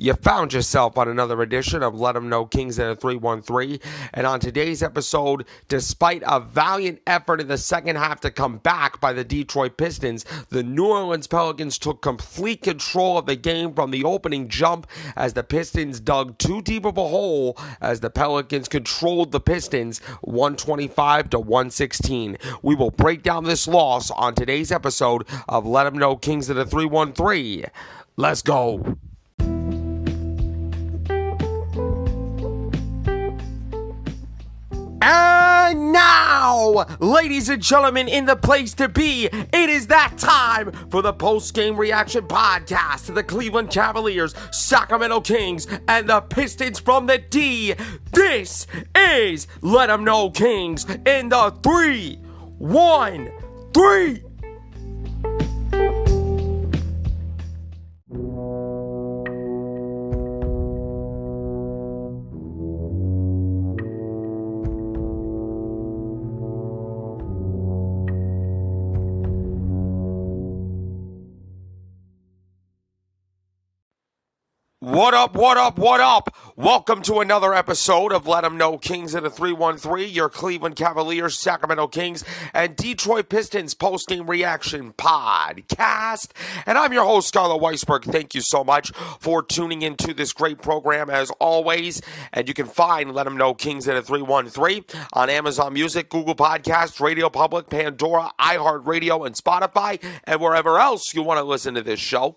You found yourself on another edition of Let 'Em Know Kings in a 313. And on today's episode, despite a valiant effort in the second half to come back by the Detroit Pistons, the New Orleans Pelicans took complete control of the game from the opening jump as the Pistons dug too deep of a hole as the Pelicans controlled the Pistons 125 to 116. We will break down this loss on today's episode of Let 'Em Know Kings in a 313. Let's go. And now, ladies and gentlemen, in the place to be, it is that time for the post-game reaction podcast to the Cleveland Cavaliers, Sacramento Kings, and the Pistons from the D. This is Let 'Em Know Kings in the 3-1-3. What up, what up, what up? Welcome to another episode of Let 'Em Know Kings in a 313, your Cleveland Cavaliers, Sacramento Kings, and Detroit Pistons post-game reaction podcast. And I'm your host, Scarlett Weisberg. Thank you so much for tuning into this great program as always. And you can find Let 'Em Know Kings in a 313 on Amazon Music, Google Podcasts, Radio Public, Pandora, iHeartRadio, and Spotify, and wherever else you want to listen to this show.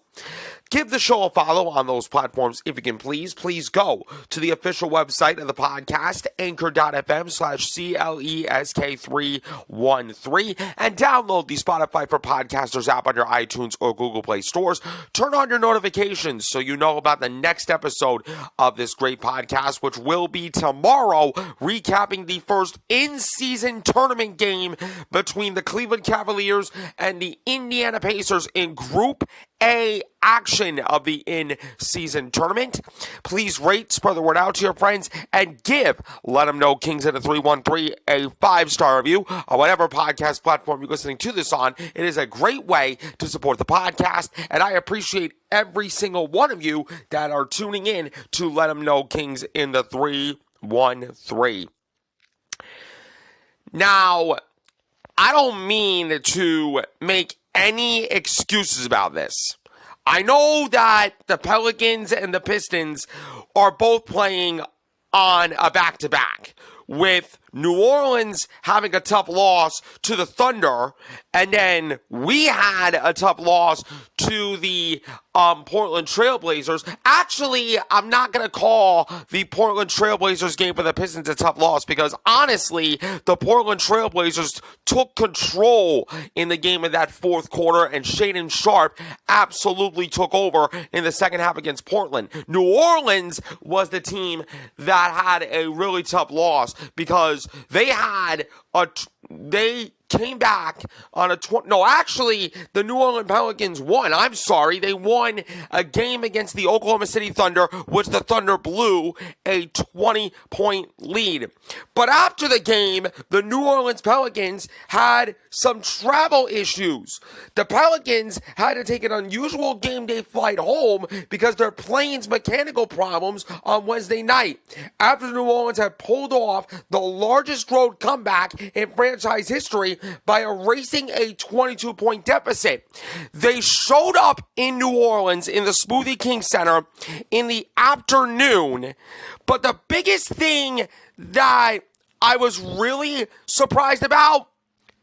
Give the show a follow on those platforms if you can please. Please go to the official website of the podcast, anchor.fm/CLESK313, and download the Spotify for Podcasters app on your iTunes or Google Play stores. Turn on your notifications so you know about the next episode of this great podcast, which will be tomorrow, recapping the first in-season tournament game between the Cleveland Cavaliers and the Indiana Pacers in Group A action of the in-season tournament. Please rate, spread the word out to your friends, and give Let 'Em Know Kings in a 313 a 5-star review on whatever podcast platform you're listening to this on. It is a great way to support the podcast, and I appreciate every single one of you that are tuning in to Let 'Em Know Kings in the 313. Now, I don't mean to make any excuses about this. I know that the Pelicans and the Pistons are both playing on a back-to-back, with New Orleans having a tough loss to the Thunder, and then we had a tough loss to the Portland Trailblazers. Actually, I'm not going to call the Portland Trailblazers game for the Pistons a tough loss because, honestly, the Portland Trailblazers took control in the game in that fourth quarter, and Shaedon Sharpe absolutely took over in the second half against Portland. New Orleans was the team that had a really tough loss because they came back on the New Orleans Pelicans won. I'm sorry. They won a game against the Oklahoma City Thunder, which the Thunder blew a 20-point lead. But after the game, the New Orleans Pelicans had some travel issues. The Pelicans had to take an unusual game day flight home because their plane's mechanical problems on Wednesday night. After New Orleans had pulled off the largest road comeback in franchise history by erasing a 22-point deficit. They showed up in New Orleans in the Smoothie King Center in the afternoon, but the biggest thing that I was really surprised about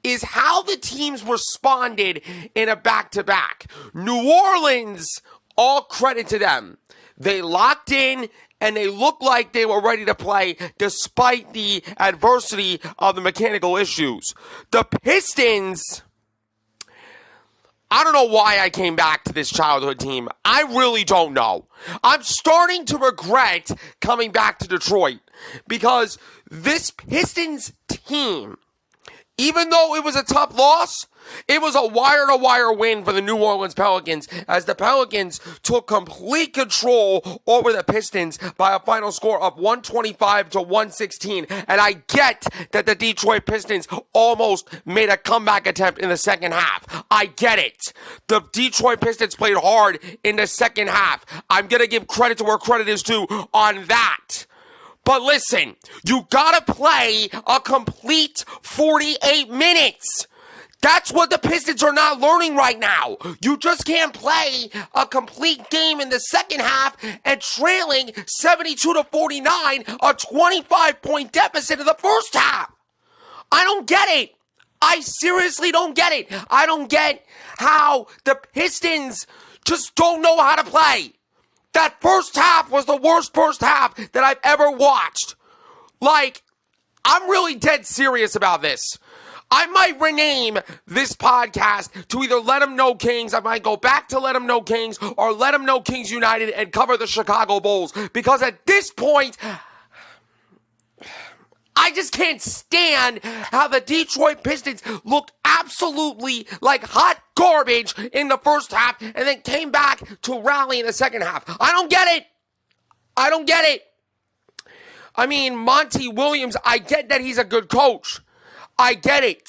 is how the teams responded in a back-to-back. New Orleans, all credit to them. They locked in and they looked like they were ready to play despite the adversity of the mechanical issues. The Pistons, I don't know why I came back to this childhood team. I really don't know. I'm starting to regret coming back to Detroit because this Pistons team Even though it was a tough loss, it was a wire-to-wire win for the New Orleans Pelicans as the Pelicans took complete control over the Pistons by a final score of 125-116. And I get that the Detroit Pistons almost made a comeback attempt in the second half. I get it. The Detroit Pistons played hard in the second half. I'm going to give credit to where credit is due on that. But listen, you gotta play a complete 48 minutes. That's what the Pistons are not learning right now. You just can't play a complete game in the second half and trailing 72-49, a 25-point deficit in the first half. I don't get it. I seriously don't get it. I don't get how the Pistons just don't know how to play. That first half was the worst first half that I've ever watched. Like, I'm really dead serious about this. I might rename this podcast to either Let 'Em Know Kings, I might go back to Let 'Em Know Kings, or Let 'Em Know Kings United and cover the Chicago Bulls. Because at this point, I just can't stand how the Detroit Pistons looked absolutely like hot garbage in the first half and then came back to rally in the second half. I don't get it. I don't get it. I mean, Monty Williams, I get that he's a good coach. I get it.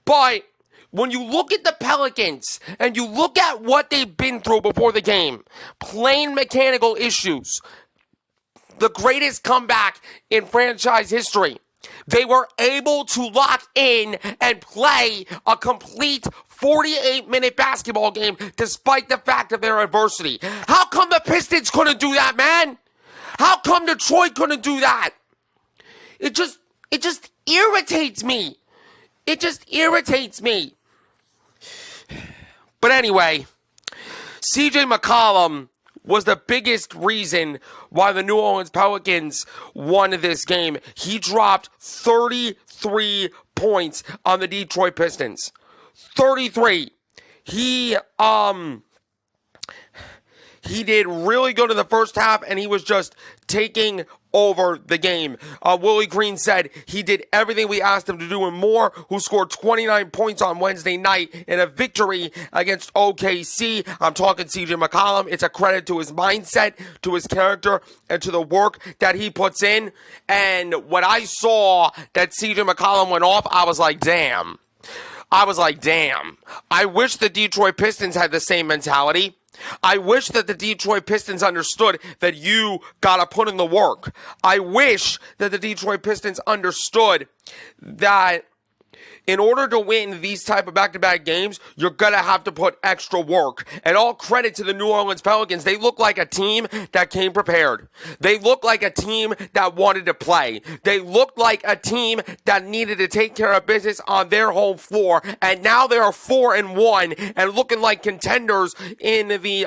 But when you look at the Pelicans and you look at what they've been through before the game, plain mechanical issues, the greatest comeback in franchise history, they were able to lock in and play a complete 48-minute basketball game despite the fact of their adversity. How come the Pistons couldn't do that, man? How come Detroit couldn't do that? It just irritates me. It just irritates me. But anyway, CJ McCallum was the biggest reason why the New Orleans Pelicans won this game. He dropped 33 points on the Detroit Pistons. 33. He did really good in the first half, and he was just taking over the game. Willie Green said he did everything we asked him to do and more, who scored 29 points on Wednesday night in a victory against OKC. I'm talking CJ McCallum. It's a credit to his mindset, to his character, and to the work that he puts in. And when I saw that CJ McCallum went off, I was like, damn. I wish the Detroit Pistons had the same mentality. I wish that the Detroit Pistons understood that you gotta put in the work. I wish that the Detroit Pistons understood that in order to win these type of back-to-back games, you're gonna have to put extra work. And all credit to the New Orleans Pelicans. They look like a team that came prepared. They look like a team that wanted to play. They looked like a team that needed to take care of business on their home floor. And now they are 4-1 and looking like contenders in the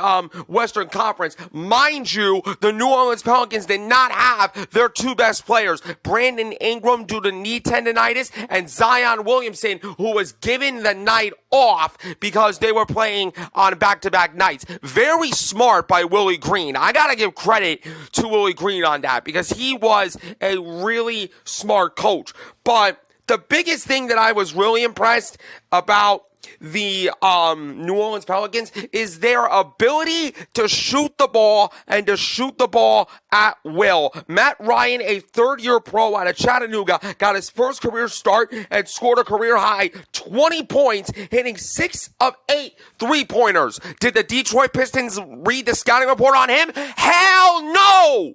Western Conference. Mind you, the New Orleans Pelicans did not have their two best players, Brandon Ingram due to knee tendonitis and Zion Williamson, who was given the night off because they were playing on back-to-back nights. Very smart by Willie Green. I gotta give credit to Willie Green on that because he was a really smart coach. But the biggest thing that I was really impressed about the New Orleans Pelicans is their ability to shoot the ball and to shoot the ball at will. Matt Ryan, a third-year pro out of Chattanooga, got his first career start and scored a career-high 20 points, hitting 6 of 8 three-pointers. Did the Detroit Pistons read the scouting report on him? Hell no!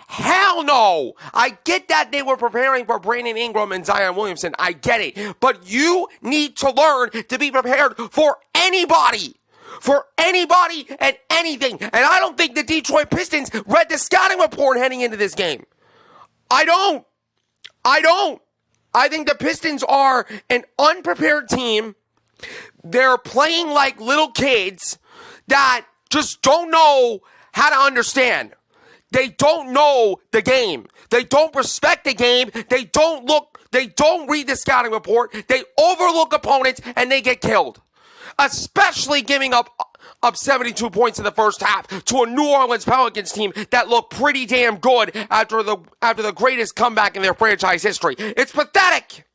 Hell no! I get that they were preparing for Brandon Ingram and Zion Williamson. I get it. But you need to learn to be prepared for anybody. For anybody and anything. And I don't think the Detroit Pistons read the scouting report heading into this game. I don't. I think the Pistons are an unprepared team. They're playing like little kids that just don't know how to understand. They don't know the game. They don't respect the game. They don't read the scouting report. They overlook opponents and they get killed. Especially giving up 72 points in the first half to a New Orleans Pelicans team that looked pretty damn good after the greatest comeback in their franchise history. It's pathetic.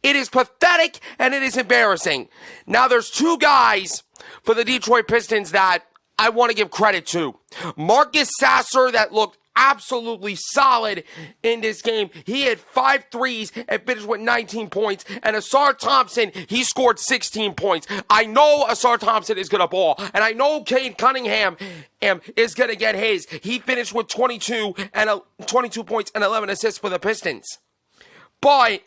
It is pathetic and it is embarrassing. Now there's two guys for the Detroit Pistons that I want to give credit to. Marcus Sasser, that looked absolutely solid in this game. He had 5 threes and finished with 19 points. And Asar Thompson, he scored 16 points. I know Asar Thompson is going to ball. And I know Cade Cunningham is going to get his. He finished with 22 points and 11 assists for the Pistons. But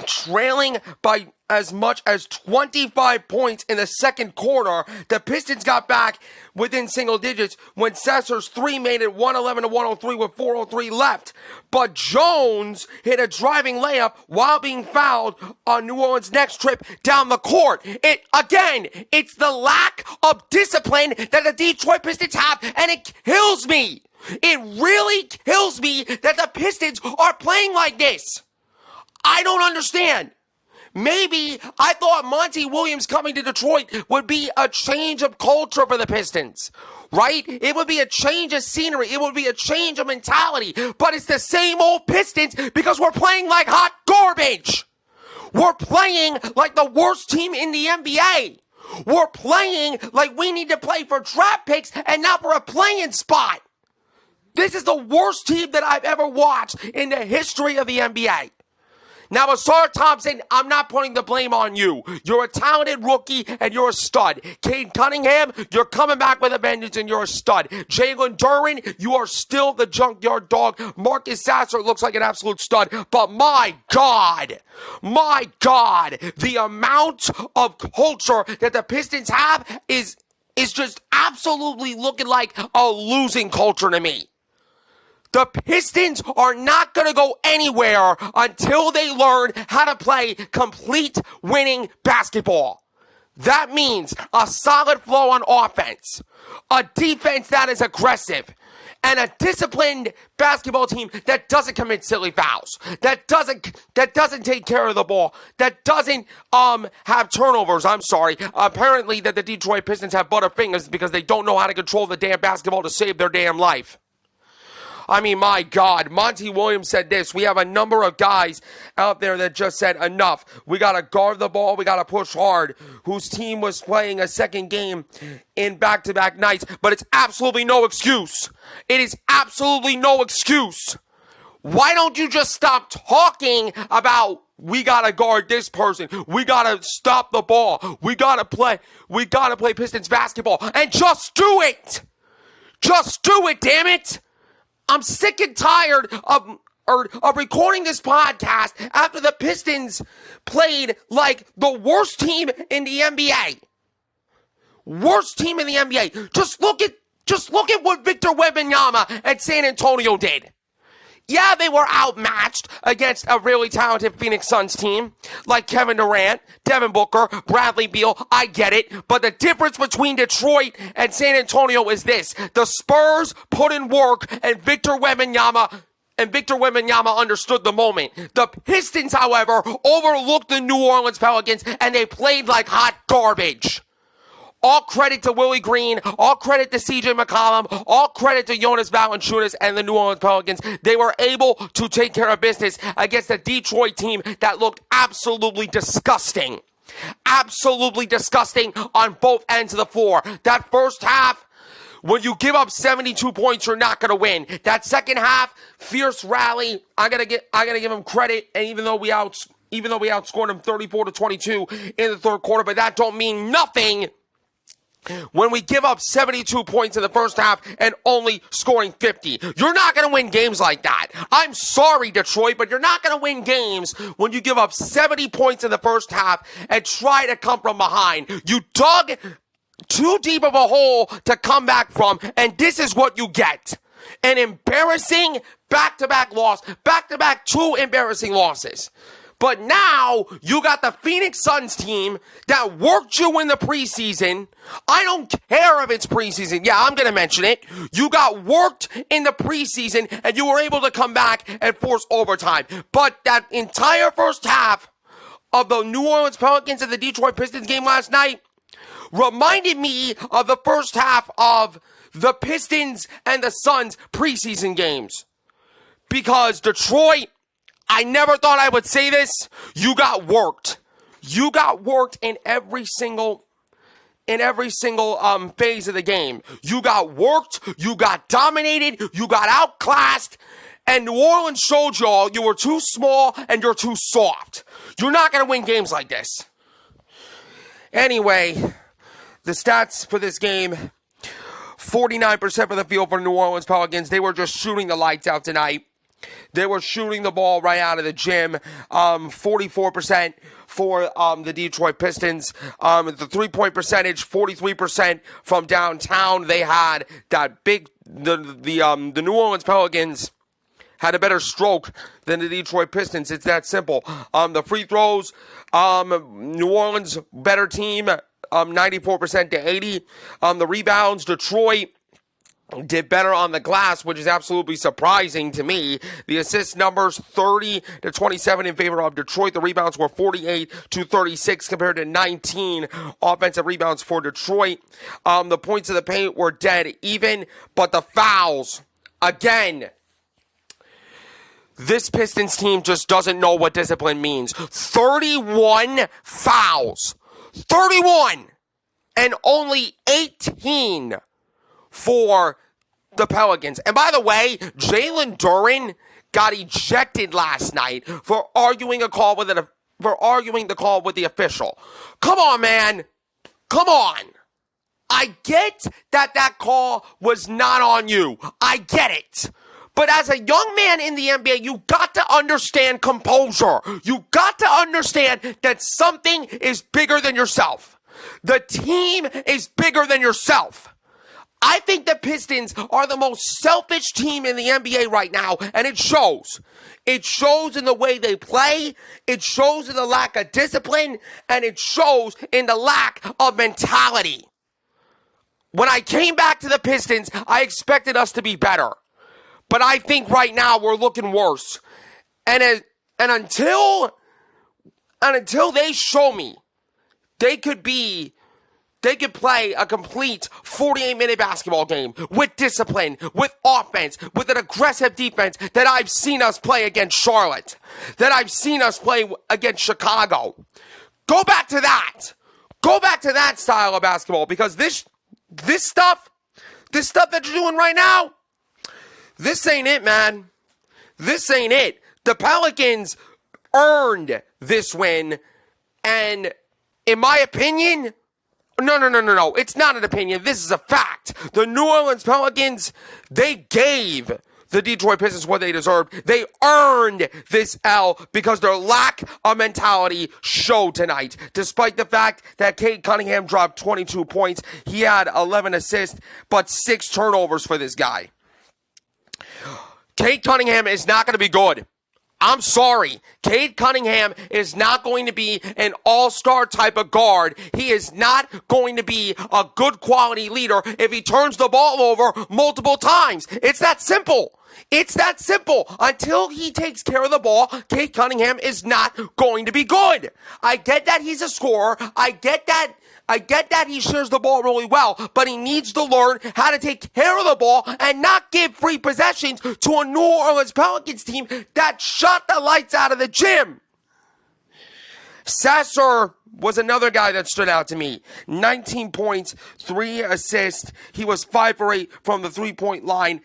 trailing by as much as 25 points in the second quarter, the Pistons got back within single digits when Sasser's 3 made it 111 to 103 with 4:03 left. But Jones hit a driving layup while being fouled on New Orleans' next trip down the court. It's the lack of discipline that the Detroit Pistons have, and it kills me. It really kills me that the Pistons are playing like this. I don't understand. Maybe I thought Monty Williams coming to Detroit would be a change of culture for the Pistons, right? It would be a change of scenery. It would be a change of mentality. But it's the same old Pistons because we're playing like hot garbage. We're playing like the worst team in the NBA. We're playing like we need to play for draft picks and not for a playing spot. This is the worst team that I've ever watched in the history of the NBA. Now, Asar Thompson, I'm not putting the blame on you. You're a talented rookie, and you're a stud. Cade Cunningham, you're coming back with a vengeance, and you're a stud. Jalen Duren, you are still the junkyard dog. Marcus Sasser looks like an absolute stud. But my God, the amount of culture that the Pistons have is just absolutely looking like a losing culture to me. The Pistons are not going to go anywhere until they learn how to play complete winning basketball. That means a solid flow on offense, a defense that is aggressive, and a disciplined basketball team that doesn't commit silly fouls, that doesn't take care of the ball, that doesn't have turnovers. Apparently that the Detroit Pistons have butterfingers because they don't know how to control the damn basketball to save their damn life. I mean, my God, Monty Williams said this. We have a number of guys out there that just said enough. We got to guard the ball. We got to push hard. Whose team was playing a second game in back-to-back nights. But it's absolutely no excuse. It is absolutely no excuse. Why don't you just stop talking about we got to guard this person. We got to stop the ball. We got to play Pistons basketball. And just do it. Just do it, damn it. I'm sick and tired of recording this podcast after the Pistons played like the worst team in the NBA. Worst team in the NBA. Just look at what Victor Wembanyama and San Antonio did. Yeah, they were outmatched against a really talented Phoenix Suns team like Kevin Durant, Devin Booker, Bradley Beal. I get it. But the difference between Detroit and San Antonio is this. The Spurs put in work and Victor Wembanyama understood the moment. The Pistons, however, overlooked the New Orleans Pelicans and they played like hot garbage. All credit to Willie Green, all credit to CJ McCallum, all credit to Jonas Valanciunas and the New Orleans Pelicans. They were able to take care of business against a Detroit team that looked absolutely disgusting. Absolutely disgusting on both ends of the floor. That first half, when you give up 72 points, you're not going to win. That second half, fierce rally. I gotta give them credit. And even though we outscored them 34-22 in the third quarter, but that don't mean nothing when we give up 72 points in the first half and only scoring 50. You're not going to win games like that. I'm sorry, Detroit, but you're not going to win games when you give up 70 points in the first half and try to come from behind. You dug too deep of a hole to come back from, and this is what you get. An embarrassing back-to-back loss, back-to-back 2 embarrassing losses. But now, you got the Phoenix Suns team that worked you in the preseason. I don't care if it's preseason. Yeah, I'm going to mention it. You got worked in the preseason, and you were able to come back and force overtime. But that entire first half of the New Orleans Pelicans and the Detroit Pistons game last night reminded me of the first half of the Pistons and the Suns preseason games. Because Detroit, I never thought I would say this. You got worked. You got worked in every single phase of the game. You got worked, you got dominated, you got outclassed, and New Orleans showed y'all you were too small and you're too soft. You're not going to win games like this. Anyway, the stats for this game, 49% from the field for New Orleans Pelicans. They were just shooting the lights out tonight. They were shooting the ball right out of the gym. 44% for the Detroit Pistons. The three-point percentage, 43% from downtown. They had that big. The New Orleans Pelicans had a better stroke than the Detroit Pistons. It's that simple. The free throws, New Orleans better team, 94% to 80. The rebounds, Detroit did better on the glass, which is absolutely surprising to me. The assist numbers, 30 to 27 in favor of Detroit. The rebounds were 48 to 36 compared to 19 offensive rebounds for Detroit. The points of the paint were dead even, but the fouls, again, this Pistons team just doesn't know what discipline means. 31 fouls. 31! And only 18 for the Pelicans. And by the way, Jalen Duren got ejected last night for arguing the call with the official. Come on, man. Come on. I get that call was not on you. I get it. But as a young man in the NBA, you got to understand composure. You got to understand that something is bigger than yourself. The team is bigger than yourself. I think the Pistons are the most selfish team in the NBA right now, and it shows. It shows in the way they play, it shows in the lack of discipline, and it shows in the lack of mentality. When I came back to the Pistons, I expected us to be better. But I think right now we're looking worse. And until they show me they could play a complete 48-minute basketball game with discipline, with offense, with an aggressive defense that I've seen us play against Charlotte, that I've seen us play against Chicago. Go back to that. Go back to that style of basketball, because this stuff that you're doing right now, this ain't it, man. This ain't it. The Pelicans earned this win, and in my opinion, no. It's not an opinion. This is a fact. The New Orleans Pelicans, they gave the Detroit Pistons what they deserved. They earned this L because their lack of mentality showed tonight. Despite the fact that Cade Cunningham dropped 22 points, he had 11 assists, but 6 turnovers for this guy. Cade Cunningham is not going to be good. I'm sorry. Cade Cunningham is not going to be an all-star type of guard. He is not going to be a good quality leader if he turns the ball over multiple times. It's that simple. It's that simple. Until he takes care of the ball, Cade Cunningham is not going to be good. I get that he's a scorer. I get that he shares the ball really well, but he needs to learn how to take care of the ball and not give free possessions to a New Orleans Pelicans team that shot the lights out of the gym. Sasser was another guy that stood out to me. 19 points, 3 assists. He was 5 for 8 from the three-point line.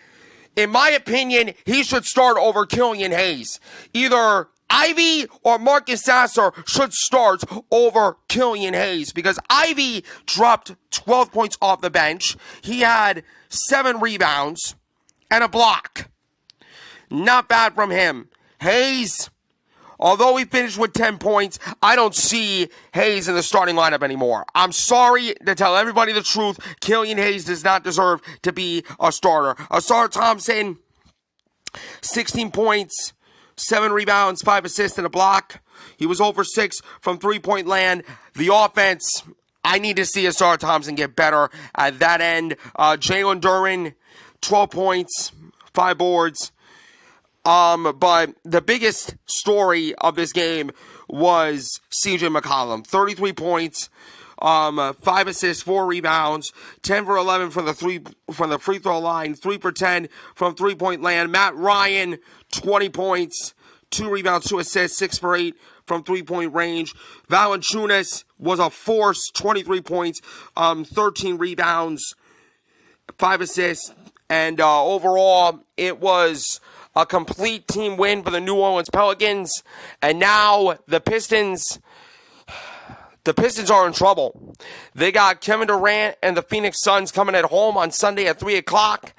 In my opinion, he should start over Killian Hayes. Either Ivy or Marcus Sasser should start over Killian Hayes, because Ivy dropped 12 points off the bench. He had 7 rebounds and a block. Not bad from him. Hayes, although he finished with 10 points, I don't see Hayes in the starting lineup anymore. I'm sorry to tell everybody the truth. Killian Hayes does not deserve to be a starter. Asar Thompson, 16 points, 7 rebounds, 5 assists, and a block. He was over 6 from three-point land. The offense, I need to see Asar Thompson get better at that end. Jalen Duren, 12 points, 5 boards. But the biggest story of this game was CJ McCallum. 33 points, 5 assists, 4 rebounds, 10 for 11 from the free throw line, 3 for 10 from three-point land. Matt Ryan, 20 points, 2 rebounds, 2 assists, 6 for 8 from three-point range. Valiant was a force, 23 points, 13 rebounds, 5 assists, and overall, it was a complete team win for the New Orleans Pelicans. And now the Pistons are in trouble. They got Kevin Durant and the Phoenix Suns coming at home on Sunday at 3 o'clock.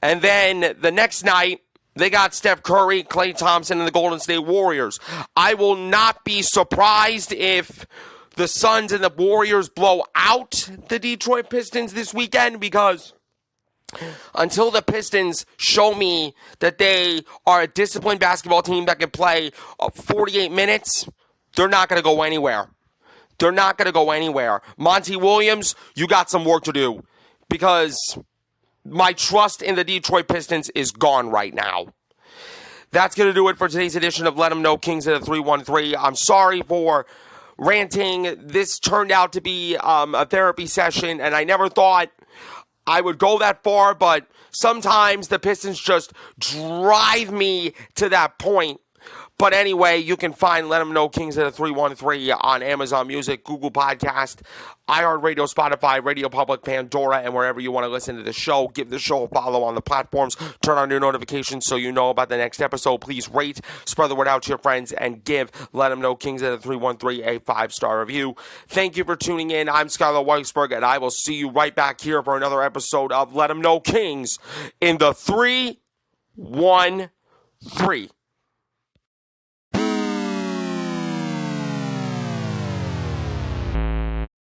And then the next night, they got Steph Curry, Klay Thompson, and the Golden State Warriors. I will not be surprised if the Suns and the Warriors blow out the Detroit Pistons this weekend, because until the Pistons show me that they are a disciplined basketball team that can play 48 minutes, they're not going to go anywhere. They're not going to go anywhere. Monty Williams, you got some work to do, because my trust in the Detroit Pistons is gone right now. That's going to do it for today's edition of Let 'Em Know Kings at the 313. I'm sorry for ranting. This turned out to be a therapy session, and I never thought I would go that far, but sometimes the Pistons just drive me to that point. But anyway, you can find Let 'Em Know Kings at a 313 on Amazon Music, Google Podcast, iHeartRadio, Spotify, Radio Public, Pandora, and wherever you want to listen to the show. Give the show a follow on the platforms. Turn on your notifications so you know about the next episode. Please rate, spread the word out to your friends, and give Let 'Em Know Kings at a 313 a 5-star review. Thank you for tuning in. I'm Skylar Weisberg, and I will see you right back here for another episode of Let 'Em Know Kings in the 313.